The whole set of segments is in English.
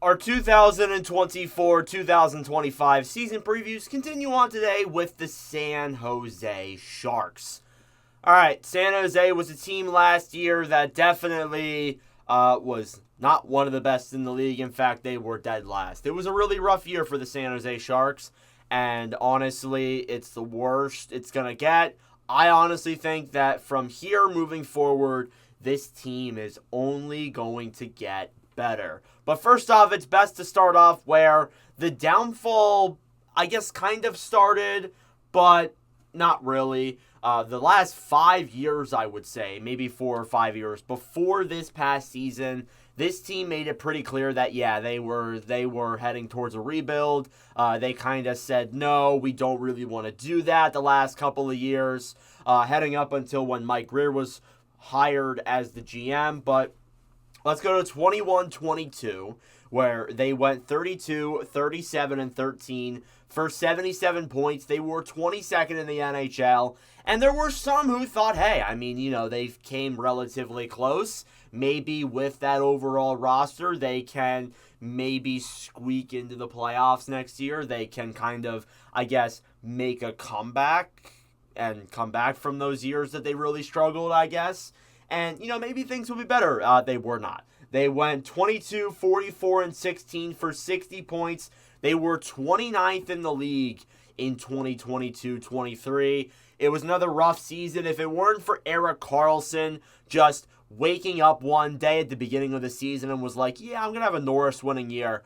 Our 2024-2025 season previews continue on today with the San Jose Sharks. All right, San Jose was a team last year that definitely was not one of the best in the league. In fact, they were dead last. It was a really rough year for the San Jose Sharks, and honestly, it's the worst it's going to get. I honestly think that from here moving forward, this team is only going to get better. But first off, it's best to start off where the downfall, I guess, kind of started, but not really. The last 5 years, I would say, maybe 4 or 5 years before this past season, this team made it pretty clear that, yeah, they were heading towards a rebuild. They kind of said, no, we don't really want to do that the last couple of years, heading up until when Mike Grier was hired as the GM. But let's go to 21-22, where they went 32, 37, and 13 for 77 points. They were 22nd in the NHL, and there were some who thought, hey, I mean, they came relatively close. Maybe with that overall roster, they can maybe squeak into the playoffs next year. They can kind of, I guess, make a comeback and come back from those years that they really struggled, I guess. And, maybe things will be better. They were not. They went 22, 44, and 16 for 60 points. They were 29th in the league in 2022-23. It was another rough season. If it weren't for Erik Karlsson just waking up one day at the beginning of the season and was like, yeah, I'm going to have a Norris winning year,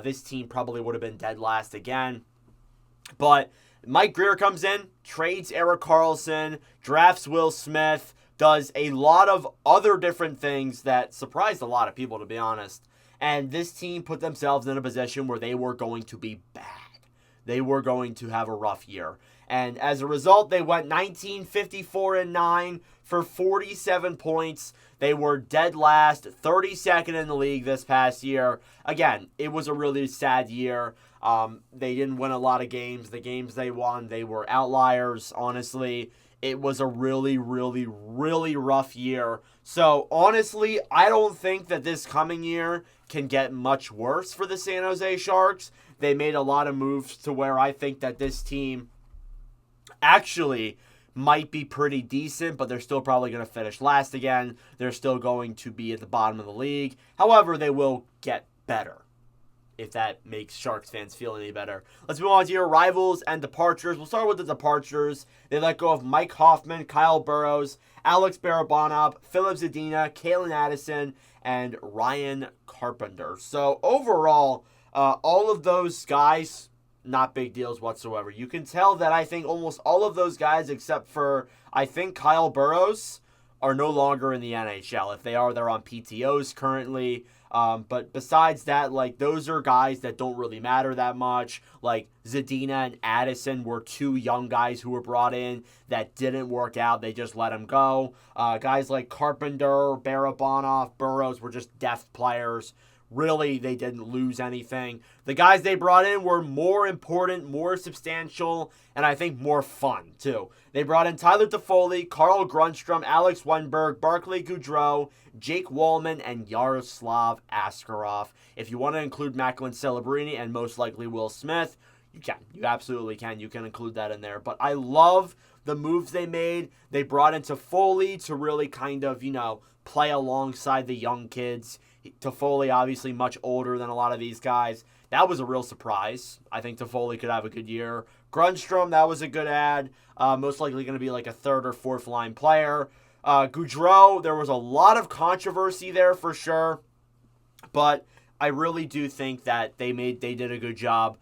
this team probably would have been dead last again. But Mike Grier comes in, trades Erik Karlsson, drafts Will Smith, does a lot of other different things that surprised a lot of people, to be honest. And this team put themselves in a position where they were going to be bad. They were going to have a rough year. And as a result, they went 19, 54, and 9 for 47 points. They were dead last, 32nd in the league this past year. Again, it was a really sad year. They didn't win a lot of games. The games they won, they were outliers, honestly. It was a really, really, really rough year. So, honestly, I don't think that this coming year can get much worse for the San Jose Sharks. They made a lot of moves to where I think that this team actually might be pretty decent, but they're still probably going to finish last again. They're still going to be at the bottom of the league. However, they will get better, if that makes Sharks fans feel any better. Let's move on to your rivals and departures. We'll start with the departures. They let go of Mike Hoffman, Kyle Burroughs, Alex Barabanov, Filip Zadina, Calen Addison, and Ryan Carpenter. So overall, all of those guys, not big deals whatsoever. You can tell that I think almost all of those guys, except for I think Kyle Burroughs, are no longer in the NHL. If they are, they're on PTOs currently. But besides that, those are guys that don't really matter that much. Like Zadina and Addison were two young guys who were brought in that didn't work out. They just let them go. Guys like Carpenter, Barabanov, Burroughs were just depth players. Really, they didn't lose anything. The guys they brought in were more important, more substantial, and I think more fun, too. They brought in Tyler Toffoli, Carl Grundstrom, Alex Wennberg, Barclay Goodrow, Jake Wallman, and Yaroslav Askarov. If you want to include Macklin Celebrini and most likely Will Smith, you can. You absolutely can. You can include that in there. But I love the moves they made. They brought in Toffoli to really kind of, play alongside the young kids. Toffoli, obviously much older than a lot of these guys. That was a real surprise. I think Toffoli could have a good year. Grundstrom, that was a good ad. Most likely going to be like a third or fourth line player. Goudreau, there was a lot of controversy there for sure. But I really do think that they did a good job,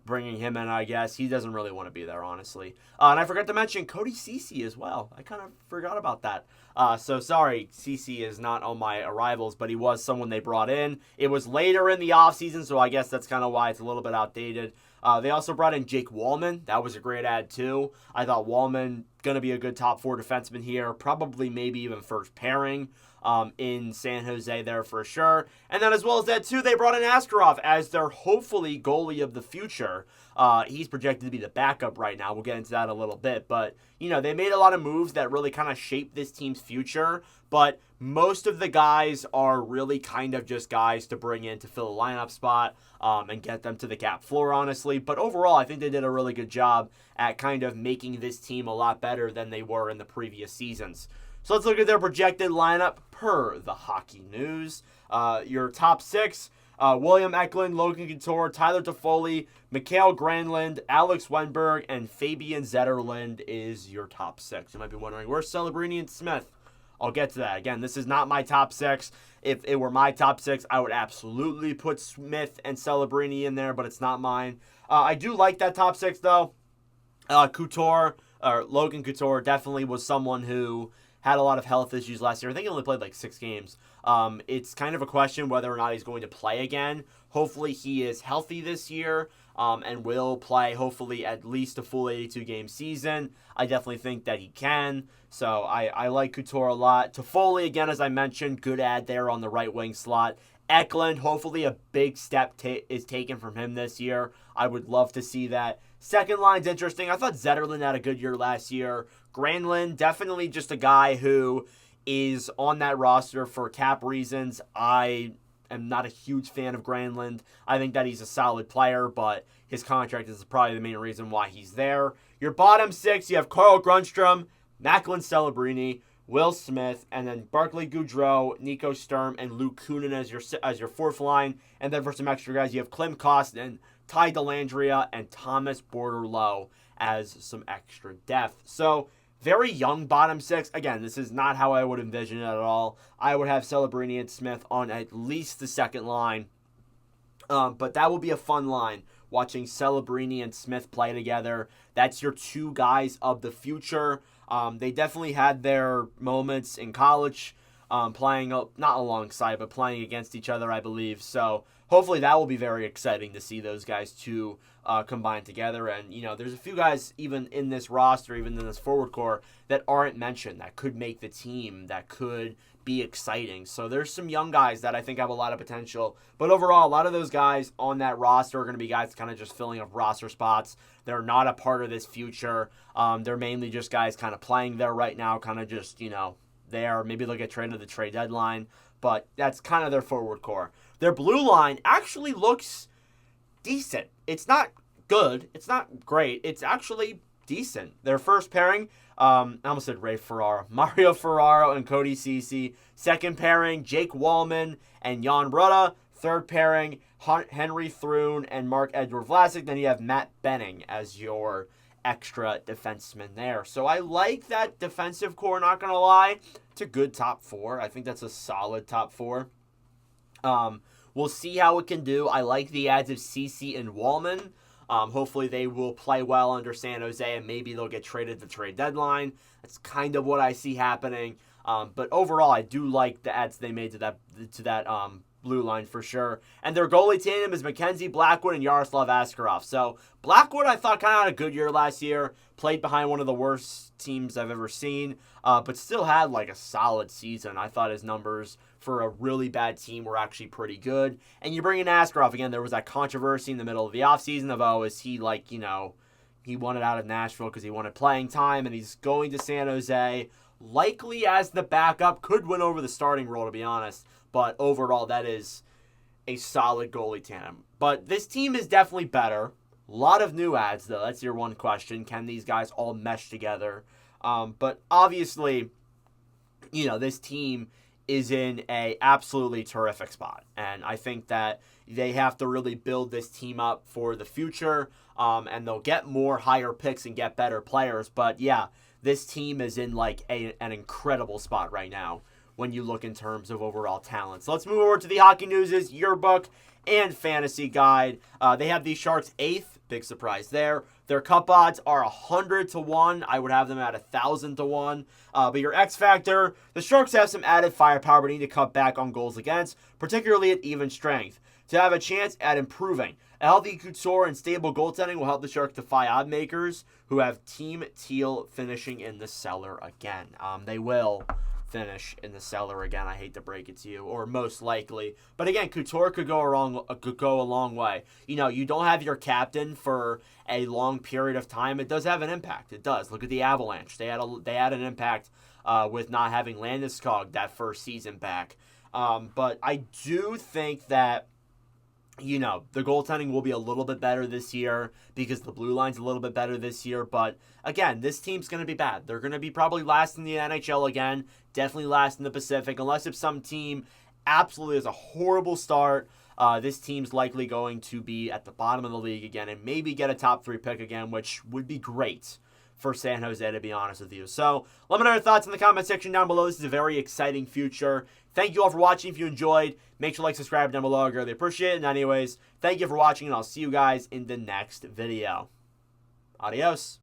bringing him in, I guess. He doesn't really want to be there, honestly. And I forgot to mention Cody Ceci as well. I kind of forgot about that. So sorry, Ceci is not on my arrivals, but he was someone they brought in. It was later in the offseason, so I guess that's kind of why it's a little bit outdated. They also brought in Jake Wallman. That was a great ad, too. I thought Wallman going to be a good top four defenseman here. Probably maybe even first pairing in San Jose there for sure. And then as well as that, too, they brought in Askarov as their hopefully goalie of the future. He's projected to be the backup right now. We'll get into that a little bit. But, they made a lot of moves that really kind of shaped this team's future. But Most of the guys are really kind of just guys to bring in to fill a lineup spot and get them to the cap floor, honestly. But overall, I think they did a really good job at kind of making this team a lot better than they were in the previous seasons. So let's look at their projected lineup per the Hockey News. Your top 6, William Eklund, Logan Couture, Tyler Toffoli, Mikael Granlund, Alex Wennberg, and Fabian Zetterlund is your top 6. You might be wondering, where's Celebrini and Smith? I'll get to that. Again, this is not my top 6. If it were my top 6, I would absolutely put Smith and Celebrini in there, but it's not mine. I do like that top 6, though. Logan Couture definitely was someone who had a lot of health issues last year. I think he only played like 6 games. It's kind of a question whether or not he's going to play again. Hopefully he is healthy this year and will play hopefully at least a full 82-game season. I definitely think that he can. So I like Couture a lot. Toffoli, again, as I mentioned, good ad there on the right wing slot. Eklund, hopefully a big step is taken from him this year. I would love to see that. Second line's interesting. I thought Zetterlund had a good year last year. Granlund, definitely just a guy who is on that roster for cap reasons. I am not a huge fan of Granlund. I think that he's a solid player, but his contract is probably the main reason why he's there. Your bottom 6, you have Carl Grundstrom, Macklin Celebrini, Will Smith, and then Barclay Goodrow, Nico Sturm, and Luke Kunin as your fourth line. And then for some extra guys, you have Klim Kostin, Ty Dellandrea, and Thomas Bordeleau as some extra depth. So very young bottom 6. Again, this is not how I would envision it at all. I would have Celebrini and Smith on at least the second line. But that will be a fun line, watching Celebrini and Smith play together. That's your 2 guys of the future. They definitely had their moments in college, playing, not alongside, but playing against each other, I believe. So hopefully that will be very exciting to see those guys 2 combine together. And, there's a few guys even in this roster, even in this forward core, that aren't mentioned, that could make the team, that could be exciting. So there's some young guys that I think have a lot of potential. But overall, a lot of those guys on that roster are going to be guys kind of just filling up roster spots. They're not a part of this future. They're mainly just guys kind of playing there right now, kind of just, there. Maybe they'll get traded at the trade deadline. But that's kind of their forward core. Their blue line actually looks decent. It's not good. It's not great. It's actually decent. Their first pairing, I almost said Ray Ferraro. Mario Ferraro and Cody Ceci. Second pairing, Jake Wallman and Jan Rutta. Third pairing, Henry Thrun and Mark-Edward Vlasic. Then you have Matt Benning as your extra defenseman there. So I like that defensive core, not going to lie. It's a good top 4. I think that's a solid top 4. We'll see how it can do. I like the adds of Ceci and Wallman. Hopefully they will play well under San Jose, and maybe they'll get traded at the trade deadline. That's kind of what I see happening. But overall, I do like the adds they made to that blue line for sure. And their goalie tandem is Mackenzie Blackwood and Yaroslav Askarov. So Blackwood, I thought, kind of had a good year last year. Played behind one of the worst teams I've ever seen, but still had like a solid season. I thought his numbers for a really bad team were actually pretty good. And you bring in Askarov again. There was that controversy in the middle of the offseason of, is he he wanted out of Nashville because he wanted playing time, and he's going to San Jose. Likely as the backup, could win over the starting role, to be honest. But overall, that is a solid goalie tandem. But this team is definitely better. A lot of new ads, though. That's your one question. Can these guys all mesh together? But obviously, this team is in a absolutely terrific spot. And I think that they have to really build this team up for the future. And they'll get more higher picks and get better players. But yeah, this team is in like an incredible spot right now when you look in terms of overall talent. So let's move over to the Hockey News' yearbook and fantasy guide. They have the Sharks 8th. Big surprise there. Their cup odds are 100-1. I would have them at 1,000-1. But your X factor, the Sharks have some added firepower, but need to cut back on goals against, particularly at even strength, to have a chance at improving. A healthy Couture and stable goaltending will help the Sharks defy odd makers who have Team Teal finishing in the cellar again. They will finish in the cellar again. I hate to break it to you, or most likely. But again, Couture could go a long way. You don't have your captain for a long period of time. It does have an impact. It does. Look at the Avalanche. They had an impact with not having Landeskog that first season back. But I do think that, the goaltending will be a little bit better this year because the blue line's a little bit better this year. But again, this team's going to be bad. They're going to be probably last in the NHL again, definitely last in the Pacific, unless if some team absolutely has a horrible start. This team's likely going to be at the bottom of the league again and maybe get a top 3 pick again, which would be great for San Jose, to be honest with you. So let me know your thoughts in the comment section down below. This is a very exciting future. Thank you all for watching. If you enjoyed, make sure to like, subscribe down below. I really appreciate it. And anyways, thank you for watching, and I'll see you guys in the next video. Adios.